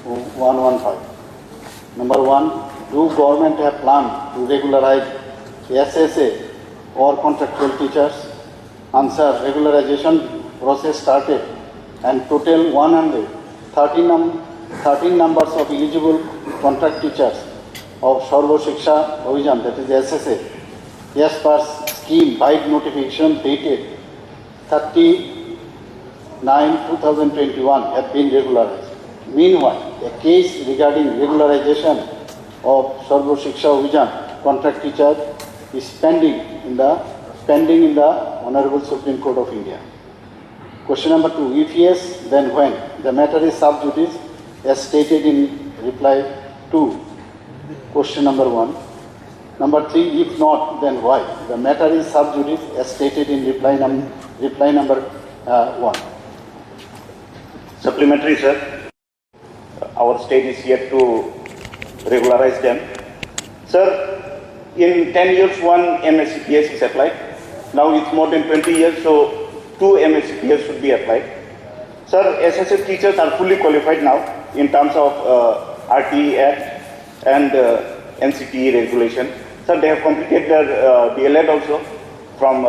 115. Number 1, do government have plan to regularize SSA or contractual teachers? Answer, regularization process started and total 113 numbers of eligible contract teachers of Sarva Shiksha Abhiyan, that is SSA, as per scheme by notification dated 30/9/2021 have been regularized. Meanwhile, a case regarding regularization of Sarva Shiksha Abhiyan contract teacher is pending in the Honorable Supreme Court of India. Question number 2. If yes, then when? The matter is sub judice as stated in reply to question number 1. Number 3. If not, then why? The matter is sub judice as stated in reply number 1. Supplementary, sir. Our state is yet to regularize them. Sir, in 10 years, one MSCPS is applied. Now it's more than 20 years, so 2 MSCPS should be applied. Sir, SSA teachers are fully qualified now in terms of RTE Act and NCTE regulation. Sir, they have completed their DLED also from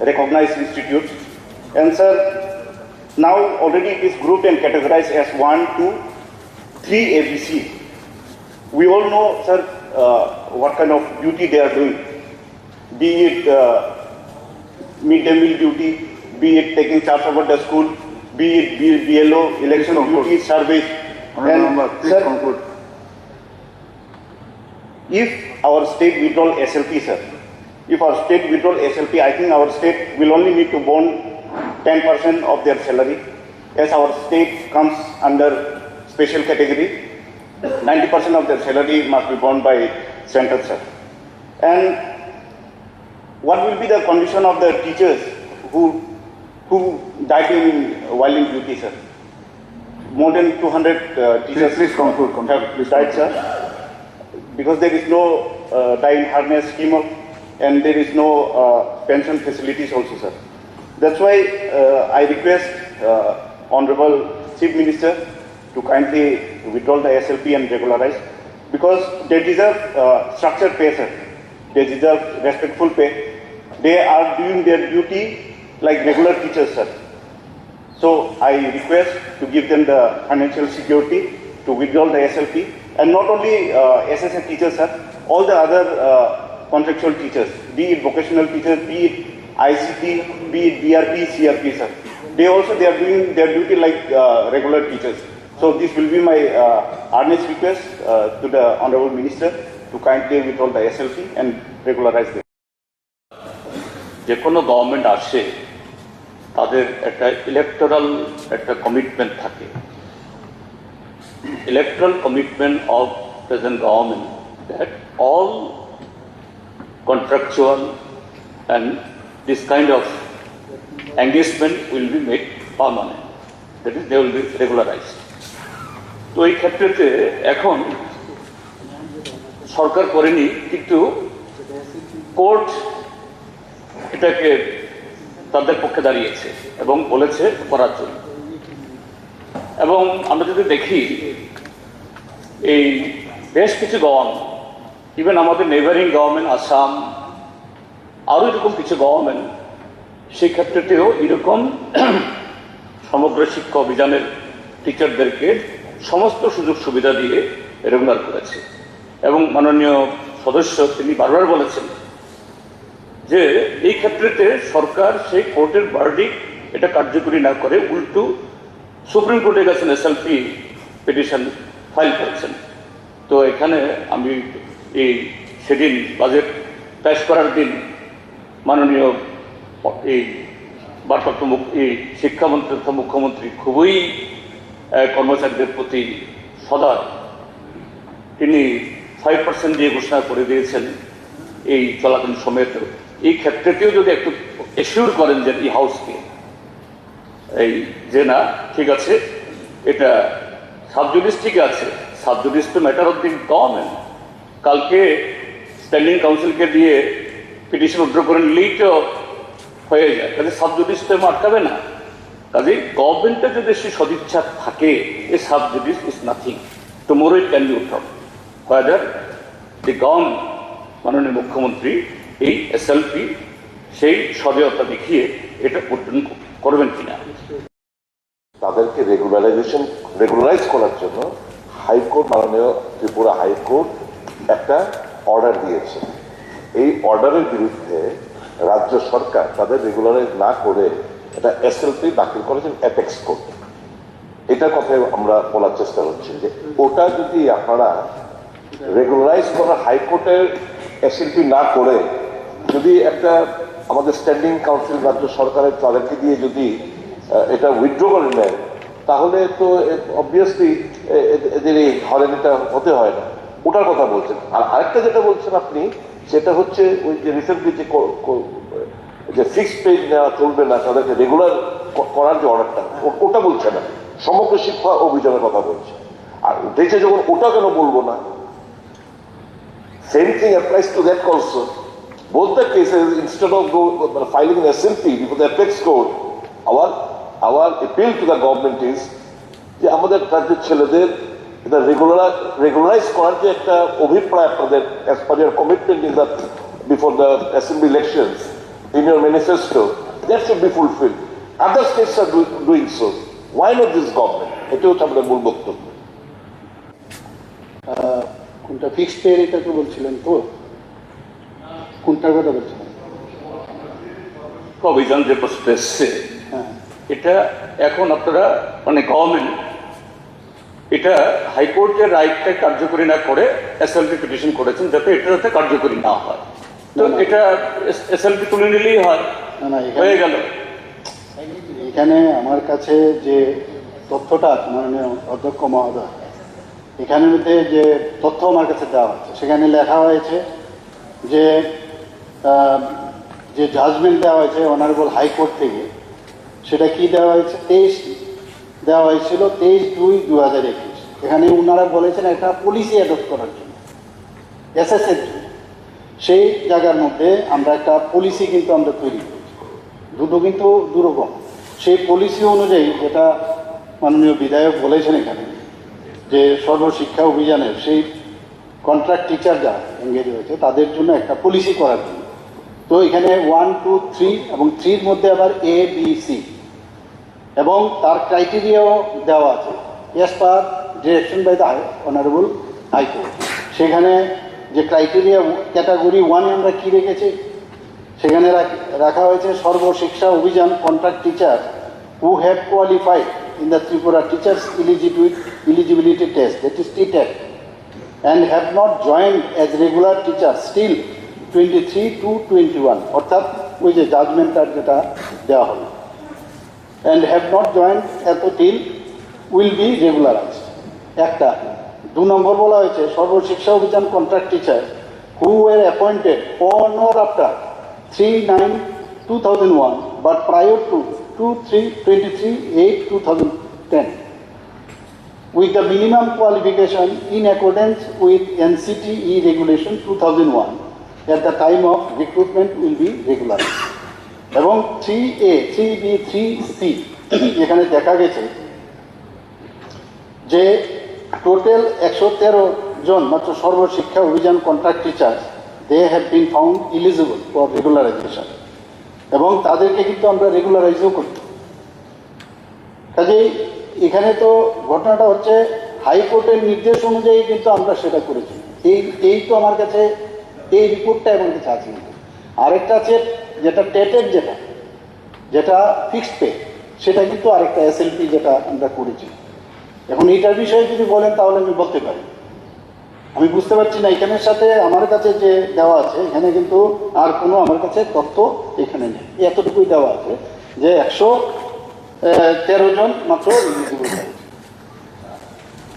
recognized institutes. And sir, now already it is grouped and categorized as 1, 2, 3 ABC. We all know, sir, what kind of duty they are doing, be it mid-day meal duty, be it taking charge over the school, be it BLO, election duty, service. And sir, if our state withdraw SLP, sir, if our state withdraw SLP, I think our state will only need to bond 10% of their salary, as our state comes under special category. 90% of their salary must be borne by center, sir. And what will be the condition of the teachers who died while in duty, sir? More than 200 teachers please conclude. Have died, sir, because there is no die in harness scheme and there is no pension facilities also, sir. That's why I request Honorable Chief Minister to kindly withdraw the SLP and regularize, because they deserve structured pay, sir. They deserve respectful pay. They are doing their duty like regular teachers, sir. So I request to give them the financial security to withdraw the SLP, and not only SSA teachers, sir, all the other contractual teachers, be it vocational teachers, be it ICT, be it BRP, CRP, sir. They are doing their duty like regular teachers. So this will be my earnest request to the Honorable Minister to kindly withdraw the SLP and regularize them. যে কোনো government আসে তাদের একটা electoral একটা commitment থাকে, electoral commitment of present government that all contractual and this kind of engagement will be made permanent, that is they will be regularised. তো এই ক্ষেত্রেতে এখন সরকার করেনি, কিন্তু কোর্ট এটাকে তাদের পক্ষে দাঁড়িয়েছে এবং বলেছে করার জন্য। এবং আমরা যদি দেখি এই বেশ কিছু গভর্নমেন্ট, ইভেন আমাদের নেইবারিং গভর্নমেন্ট আসাম, আরও এরকম কিছু গভর্নমেন্ট সেই ক্ষেত্রেতেও এরকম সমগ্র শিক্ষা অভিযানের টিচারদেরকে সমস্ত সুযোগ সুবিধা দিয়ে রেগুলার করেছে। এবং মাননীয় সদস্য তিনি বারবার বলেছেন যে এই ক্ষেত্রেতে সরকার সেই কোর্টের ভার্ডিক্ট এটা কার্যকরী না করে উল্টো সুপ্রিম কোর্টে গেছেন, এসএলপি পিটিশন ফাইল করেছেন। তো এখানে আমি এই সেদিন বাজেট পেশ করার দিন মাননীয় এই ভারপ্রাপ্ত শিক্ষামন্ত্রী তথা মুখ্যমন্ত্রী খুবই কর্মচারীদের প্রতি সদয়, তিনি 5% দিয়ে ঘোষণা করে দিয়েছেন এই চলাকালীন সময়তে। এই ক্ষেত্রেতেও যদি একটু এশিওর করেন যে এই হাউসকে এই যে না ঠিক আছে, এটা সাবজুডিস ঠিক আছে, সাবজুডিস তো ম্যাটার অফ দি গভর্নমেন্ট, কালকে স্ট্যান্ডিং কাউন্সিলকে দিয়ে পিটিশন উইথড্র করে নিলেই তো হয়ে যায়, তাহলে সাবজুডিস তো আটকাবে না। কাজে গভর্নমেন্টের যদি সে সদিচ্ছা থাকে, a sub judice is nothing, tomorrow it can be উঠন, ওয়েদার দি গভর্নমেন্ট, মাননীয় মুখ্যমন্ত্রী এই এসএলপি সেই সদয়তা দেখিয়ে এটা উদ্বোধন করবেন কিনা। তাদেরকে রেগুলারাইজ করার জন্য হাইকোর্ট, মাননীয় ত্রিপুরা হাইকোর্ট একটা অর্ডার দিয়েছে। এই অর্ডারের বিরুদ্ধে রাজ্য সরকার তাদের রেগুলারাইজ না করে এটা এসএলপি দাখিল করেছেন অ্যাপেক্স কোর্ট। এটার কথাই আমরা বলার চেষ্টা করছি যে ওটা যদি আপনারা রেগুলারাইজ করা হাইকোর্টের এসএলপি না করে যদি একটা আমাদের স্ট্যান্ডিং কাউন্সিল রাজ্য সরকারের তাদেরকে দিয়ে যদি এটা উইথড্র করে নেন, তাহলে তো অবভিয়াসলি এদের এই হয়রানিটা হতে হয় না। ওটার কথা বলছেন। আর আরেকটা যেটা বলছেন আপনি, সেটা হচ্ছে ওই যে রিসেন্টলি যে ফিক্সড পে নেওয়া চলবে না, তাদেরকে রেগুলার করার যে অর্ডারটা, ওটা বলছে না, সমগ্র শিক্ষা অভিযানের কথা বলছে। আর দেশে যখন ওটা কেন বলবো না, same thing applies to that also. Both the cases, instead of filing an SLP before the apex court, our appeal to the government is যে আমাদের রাজ্যের ছেলেদের এটা রেগুলারাইজ করার যে একটা অভিপ্রায় আপনাদের as per your commitment in the before the assembly elections in your manifesto, that should be fulfilled. Other states are doing so. Why not this government? এটা হচ্ছে আমাদের মূল বক্তব্য। কোনটা ফিক্সড পে এটাকে বলছিলেন তো, কোনটার কথা বলছিলেন? অভিযান যে প্রস্তুত এসছে, হ্যাঁ, এটা এখন আপনারা মানে গভর্নমেন্ট এটা হাইকোর্টের রাইটটা কার্যকরী না করে এসএলপি পিটিশন করেছেন যাতে এটা যাতে কার্যকরী না হয়। তো এটা এসএলপি তুলে নিলেই হয়, না না, হয়ে গেল। এখানে আমার কাছে যে তথ্যটা মাননীয় অধ্যক্ষ মহোদয়, এখানের মধ্যে যে তথ্য আমার কাছে দেওয়া হচ্ছে সেখানে লেখা হয়েছে যে যে জাজমেন্ট দেওয়া হয়েছে অনারেবল হাইকোর্ট থেকে, সেটা কি দেওয়া হয়েছে, 23 দেওয়া হয়েছিল 23/2/2021। এখানে ওনারা বলেছেন একটা পলিসি অ্যাডপ্ট করার জন্য, এসএসের জন্য। সেই জায়গার মধ্যে আমরা একটা পলিসি কিন্তু আমরা তৈরি করেছি, দুটো কিন্তু দুরকম। সেই পলিসি অনুযায়ী যেটা মাননীয় বিধায়ক বলেছেন এখানে যে সর্বশিক্ষা অভিযানের সেই কন্ট্রাক্ট টিচার যারা এঙ্গেজ হয়েছে তাদের জন্য একটা পলিসি করার জন্য। তো এখানে 1, 2, 3 এবং 3-র মধ্যে আবার ABC এবং তার ক্রাইটেরিয়াও দেওয়া আছে as per direction by the honourable high court. সেখানে যে ক্রাইটেরিয়া ক্যাটাগরি 1-এ আমরা কী রেখেছি, সেখানে রাখা হয়েছে সর্বশিক্ষা Abhiyan contract teacher who have qualified in the Tripura Teachers Eligibility Test, that is TTET, and have not joined as regular teachers still 23 to 21, অর্থাৎ ওই যে জাজমেন্টার যেটা দেওয়া হলো, and have not joined till will be regularized। একটা 2 নম্বর বলা হয়েছে সর্বশিক্ষা Abhiyan contract teacher who were appointed on or after 3/9/2001 but prior to 23/8/2010 with the minimum qualification in accordance with NCTE regulation 2001 at the time of recruitment will be regularized। এবং 3A, 3B, 3C এখানে দেখা গেছে যে total 113 জন মাত্র Sarvashiksha Abhiyan contract teacher they have been found eligible for regularisation, এবং তাদেরকে কিন্তু আমরা রেগুলারাইজও করি। কাজেই এখানে তো ঘটনাটা হচ্ছে হাইকোর্টের নির্দেশ অনুযায়ী কিন্তু আমরা সেটা করেছি। এই তো আমার কাছে এই রিপোর্টটা আমার কাছে আছে। আরেকটা আছে যেটা টেটের যেটা ফিক্সড পে, সেটা কিন্তু আরেকটা এসএলপি যেটা আমরা করেছি। এখন এইটার বিষয়ে যদি বলেন তাহলে আমি বলতে পারি। আমি বুঝতে পারছি না এখানের সাথে আমার কাছে যে দেওয়া আছে এখানে কিন্তু আর কোনো আমার কাছে তথ্য এখানে নেই। এতটুকুই দেওয়া আছে যে 113 জন মাত্র এলিজিবল।